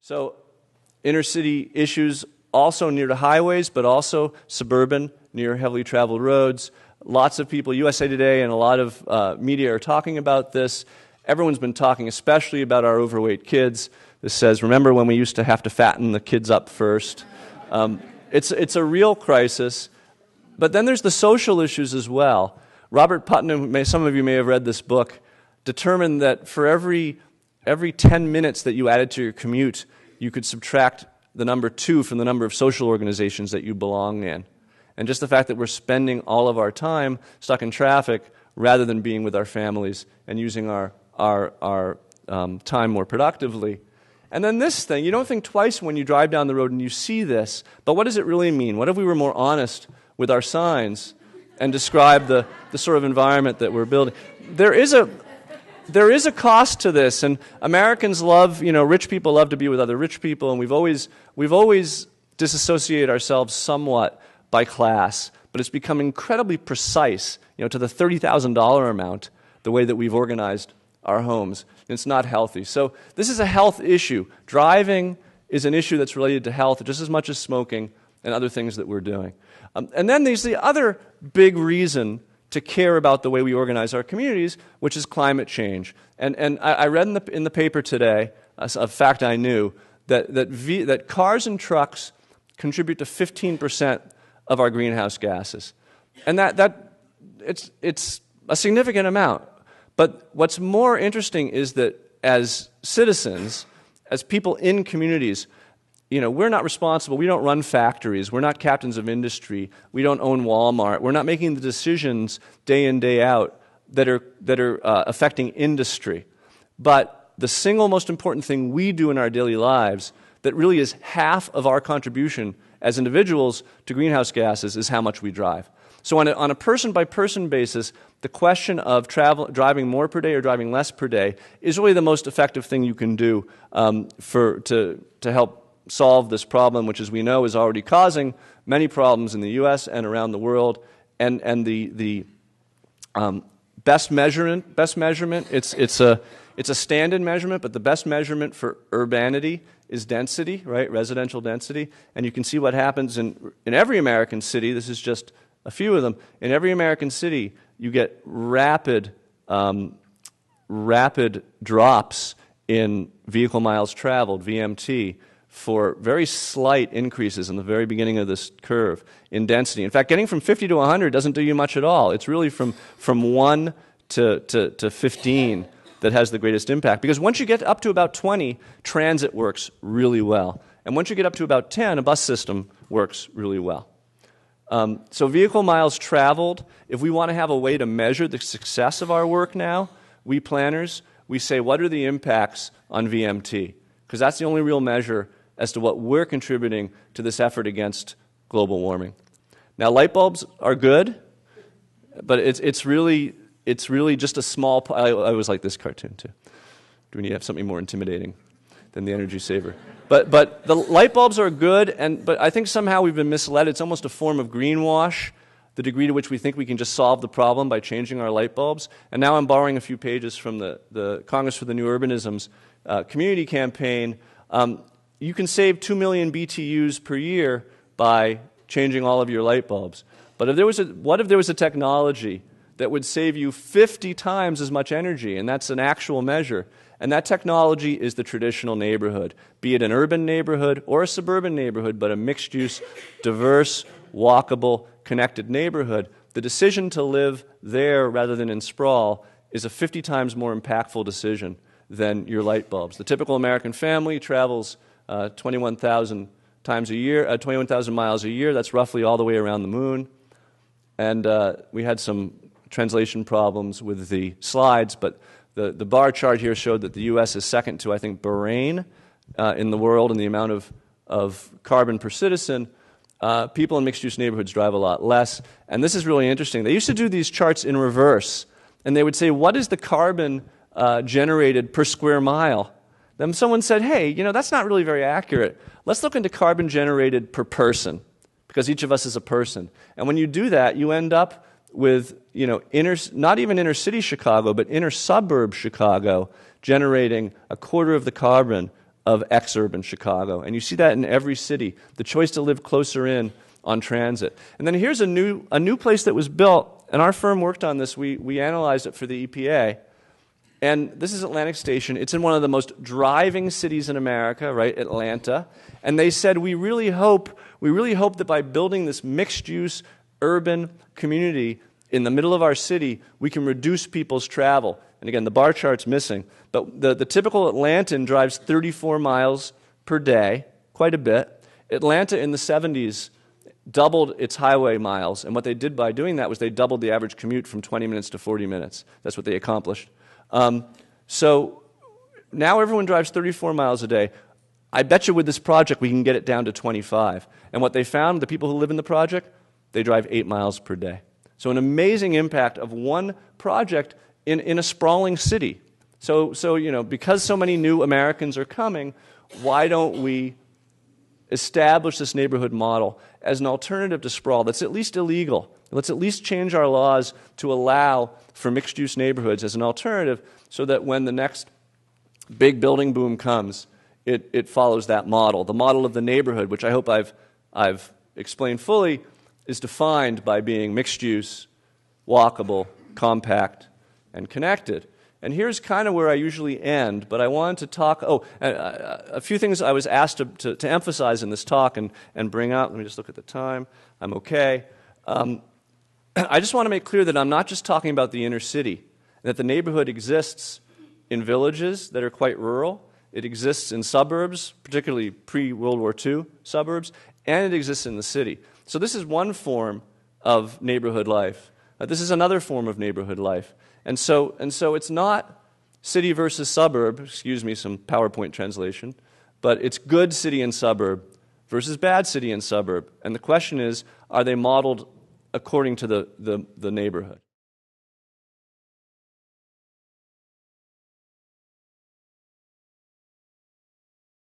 So inner city issues also near to highways, but also suburban, near heavily traveled roads. Lots of people, USA Today and a lot of media are talking about this. Everyone's been talking especially about our overweight kids. This says, remember when we used to have to fatten the kids up first? It's a real crisis. But then there's the social issues as well. Robert Putnam, some of you may have read this book, determined that for every 10 minutes that you added to your commute, you could subtract the number 2 from the number of social organizations that you belong in. And just the fact that we're spending all of our time stuck in traffic rather than being with our families and using our time more productively. And then this thing, you don't think twice when you drive down the road and you see this, but what does it really mean? What if we were more honest with our signs and describe the sort of environment that we're building? There is a cost to this, and Americans love, rich people love to be with other rich people, and we've always disassociated ourselves somewhat by class, but it's become incredibly precise, to the $30,000 amount, the way that we've organized our homes. It's not healthy. So this is a health issue. Driving is an issue that's related to health just as much as smoking and other things that we're doing. And then there's the other big reason to care about the way we organize our communities, which is climate change. And I read in the paper today, a fact I knew, that cars and trucks contribute to 15% of our greenhouse gases. And it's a significant amount. But what's more interesting is that as citizens, as people in communities, we're not responsible. We don't run factories. We're not captains of industry. We don't own Walmart. We're not making the decisions day in, day out that are affecting industry. But the single most important thing we do in our daily lives that really is half of our contribution as individuals to greenhouse gases is how much we drive. So on a person-by-person basis, the question of driving more per day or driving less per day is really the most effective thing you can do to help solve this problem, which, as we know, is already causing many problems in the U.S. and around the world. And the best measurement, it's a standard measurement, but the best measurement for urbanity is density, right? Residential density. And you can see what happens in every American city. This is just a few of them. In every American city, you get rapid drops in vehicle miles traveled, VMT, for very slight increases in the very beginning of this curve in density. In fact, getting from 50 to 100 doesn't do you much at all. It's really from 1 to 15 that has the greatest impact. Because once you get up to about 20, transit works really well. And once you get up to about 10, a bus system works really well. So vehicle miles traveled, if we want to have a way to measure the success of our work now, we planners, we say, what are the impacts on VMT? Because that's the only real measure as to what we're contributing to this effort against global warming. Now, light bulbs are good, but it's really just a small. I always like this cartoon too. Do we need to have something more intimidating than the energy saver? But the light bulbs are good, but I think somehow we've been misled. It's almost a form of greenwash, the degree to which we think we can just solve the problem by changing our light bulbs. And now I'm borrowing a few pages from the Congress for the New Urbanisms community campaign. You can save 2 million BTUs per year by changing all of your light bulbs. But what if there was a technology that would save you 50 times as much energy, and that's an actual measure? And that technology is the traditional neighborhood, be it an urban neighborhood or a suburban neighborhood, but a mixed-use, diverse, walkable, connected neighborhood. The decision to live there rather than in sprawl is a 50 times more impactful decision than your light bulbs. The typical American family travels 21,000 miles a year. That's roughly all the way around the moon. And we had some translation problems with the slides, but the bar chart here showed that the U.S. is second to, I think, Bahrain in the world in the amount of carbon per citizen. People in mixed-use neighborhoods drive a lot less. And this is really interesting. They used to do these charts in reverse, and they would say, what is the carbon generated per square mile? Then someone said, hey, that's not really very accurate. Let's look into carbon generated per person, because each of us is a person. And when you do that, you end up with, not even inner city Chicago, but inner suburb Chicago generating a quarter of the carbon of exurban Chicago. And you see that in every city, the choice to live closer in on transit. And then here's a new place that was built, and our firm worked on this. We analyzed it for the EPA. And this is Atlantic Station. It's in one of the most driving cities in America, right, Atlanta. And they said, we really hope that by building this mixed-use urban community in the middle of our city, we can reduce people's travel. And again, the bar chart's missing. But the typical Atlantan drives 34 miles per day, quite a bit. Atlanta in the 70s doubled its highway miles. And what they did by doing that was they doubled the average commute from 20 minutes to 40 minutes. That's what they accomplished. So now everyone drives 34 miles a day. I bet you with this project we can get it down to 25. And what they found, the people who live in the project, they drive 8 miles per day. So an amazing impact of one project in a sprawling city. So you know, because so many new Americans are coming, why don't we establish this neighborhood model as an alternative to sprawl that's at least illegal? Let's at least change our laws to allow for mixed-use neighborhoods as an alternative so that when the next big building boom comes, it follows that model. The model of the neighborhood, which I hope I've explained fully, is defined by being mixed-use, walkable, compact, and connected. And here's kind of where I usually end, but I wanted to talk, a few things I was asked to emphasize in this talk and bring out. Let me just look at the time. I'm okay. I just want to make clear that I'm not just talking about the inner city, that the neighborhood exists in villages that are quite rural. It exists in suburbs, particularly pre-World War II suburbs, and it exists in the city. So this is one form of neighborhood life. This is another form of neighborhood life. And so it's not city versus suburb, excuse me, some PowerPoint translation, but it's good city and suburb versus bad city and suburb. And the question is, are they modeled according to the neighborhood?